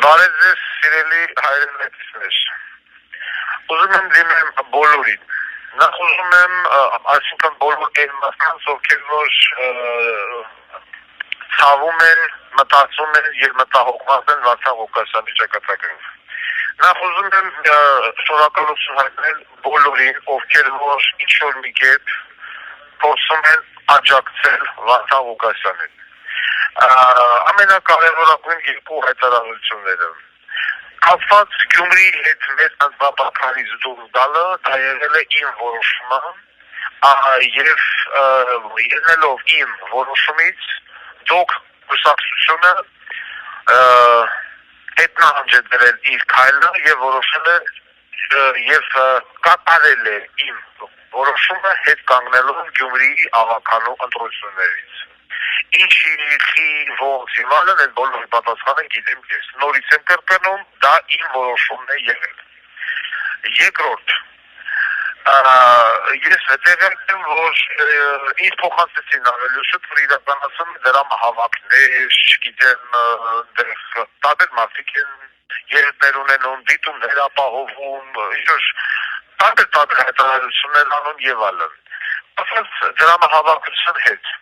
Բարև ձեզ, սիրելի հայրենակիցներ։ Ուզում եմ դիմեմ բոլորին։ Նախ ուզում եմ, այսինքն բոլոր այն մարդկանց, ովքեր որ ցավում են, մտածում են եւ մտահոգված են Վարդան Ղուկասյանի ճակատագրով։ Նախ ուզում եմ շնորհակալություն հայտնել բոլորին, ովքեր որ ինչ-որ մի կերպ փորձում են աջակցել Վարդան Ղուկասյանին։ Ամենակարևորագույն երկու հայտարարությունները կապված Գյումրիի հետ մեծ անձնապահքարից դուրս գալը, դա եղել է իմ որոշումը եւ ելնելով իմ որոշումից դուք կուսակցությունը հետնահանջ է դրել իր քայլը եւ որոշել է եւ կատարել է իմ որոշումը հետ կանգնելով Գյումրիի ավականու ընտրություններից։ Ինչի ողջ իմալն այդ բոլորի պատասխանը գիտեմ ես։ Նորից եմ կրկնում, դա իմ որոշումն է եղել։ Երկրորդ, ես տեղյակ եմ, որ ինձ փոխանցեցին ավելի շուտ, որ իրականացում դրամահավաքներ, չգիտեմ, տարբեր մարդիկ են երեխներ ունենում, դիտումներ ապահովում, ինչ-որ տարբեր հայտարարություններ անում եւ այլն։ Ասած դրամահավաքության հետ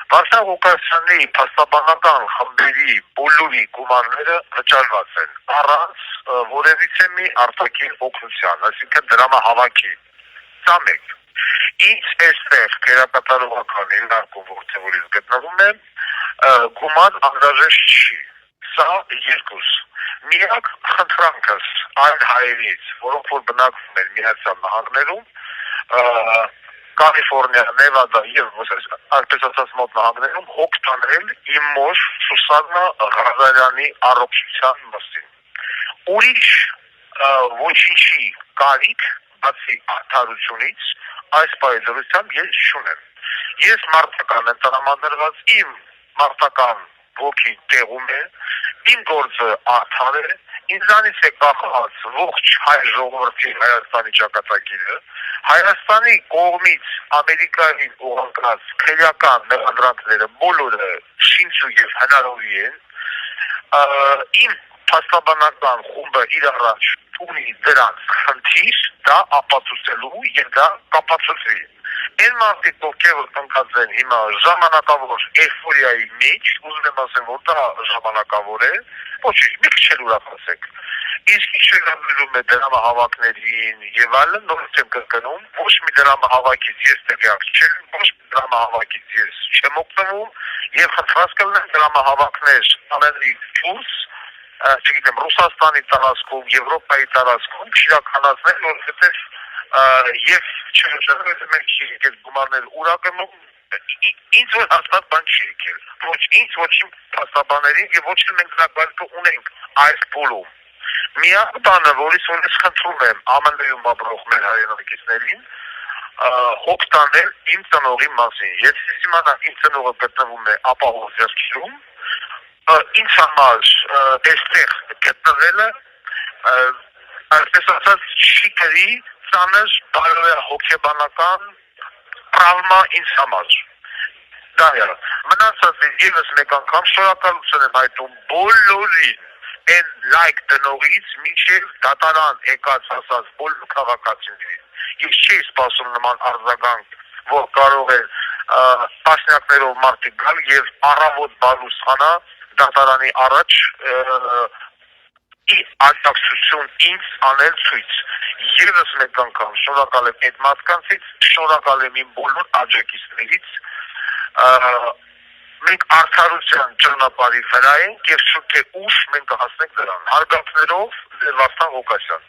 Վարդան Ղուկասյանի փաստաբանական խմբերի բոլորի գումարները վճարված են առանց որևիցե մի արտաքին օգնության, այսինքն դրամահավաքի։ Սա մեկ։ Ինչ էստեղ քերակատարողական հիմնարկում որտեղից գտնվում եմ, գումար անհրաժեշտ չի։ Սա երկուս։ Միակ խնդրանքս այն հայերից, որոնք որ բնակվում են Միացյալ Նահանգներում, Կալիֆորնիա, Նևադա եւ այսպես ասած մոտ նահանգներում հոգ տանել իմ մոր Սուսաննա Ղազարյանի առողջության մասին։ Ուրիշ ոչինչի կարիք, բացի արդարությունից, այս պայծառությամբ ես չունեմ։ Ես մարտական եմ տրամադրված, իմ մարտական ոգին տեղում է, իմ գործը արդար է, ինձանից է կախված ողջ հայ ժողովրդի Հայաստանի ճակատագիրը, Հայաստանի կողմից Ամերիկային ուղղված քրեական մեղադրանքները բոլորը շինչու եւ հնարավորի են, իմ փաստաբանական խումբը իր առաջ ունի դրանց խնդիր, դա ապացուցելու եւ դա կապացուցվի։ Այն մարդիկ, ովքեր ընկած են հիմա ժամանակավոր էйֆորիայի մեջ, ուզում եմ ասեմ, որ դա ժամանակավոր է, ոչինչ, մի քիչ էլ ուրախացեք։ Իսկ ինչ վերաբերում է դրամահավաքներին եւ այլն, նորից եմ կրկնում, ոչ մի դրամահավաքից ես տեղյակ չեմ, ոչ մի դրամահավաքից ես չեմ օգտվում եւ խնդրած կլինեմ դրամահավաքներ անելու դուրս, չգիտեմ, Ռուսաստանի տարածքում, Եվրոպայի տարածքում չիրականացնել, որովհետեւ եւ չհաշվելով մենք չի եկել գումարներ ուրականում, ինձ որ հաստատ բան չի եկել, ոչ ինձ, ոչ իմ փաստաբաներին եւ ոչ էլ մենք հնարավորություն ունենք այս փուլում։ Միակ բանը, որից որ ես խնդրում եմ ԱՄՆ-ում ապրող մեր հայրենակիցներին, հոգ տանել իմ ծնողի մասին։ Եթե իմանամ իմ ծնողը գտնվում է ապահով ձեռքերում, ինձ համար այստեղ գտնվելը, այսպես ասած, չի կրի ծանր բարոյա հոգեբանական տրավմա ինձ համար։ Դա է։ Մնացած եւս մեկ անգամ շնորհակալություն եմ հայտնում բոլորին են լայք տնողից մինչև դատարան եկած ասած բոլոր քաղաքացիներին։ Ես չի սպասում նման արձագանք, որ կարող է տասնյակներով մարդիկ գալ եւ առավոտ բալուսխանա դատարանի առաջ աջակցություն ինձ անել ցույց։ Եվս մեկ անգամ շնորհակալ եմ այդ մարդկանցից, շնորհակալ եմ իմ բոլոր աջակիցներից։ Մենք արդարության ճանապարհի վրա ենք եւ շուտ թե ուշ մենք կհասնենք դրան։ Հարգանքներով, Վարդան Ղուկասյան։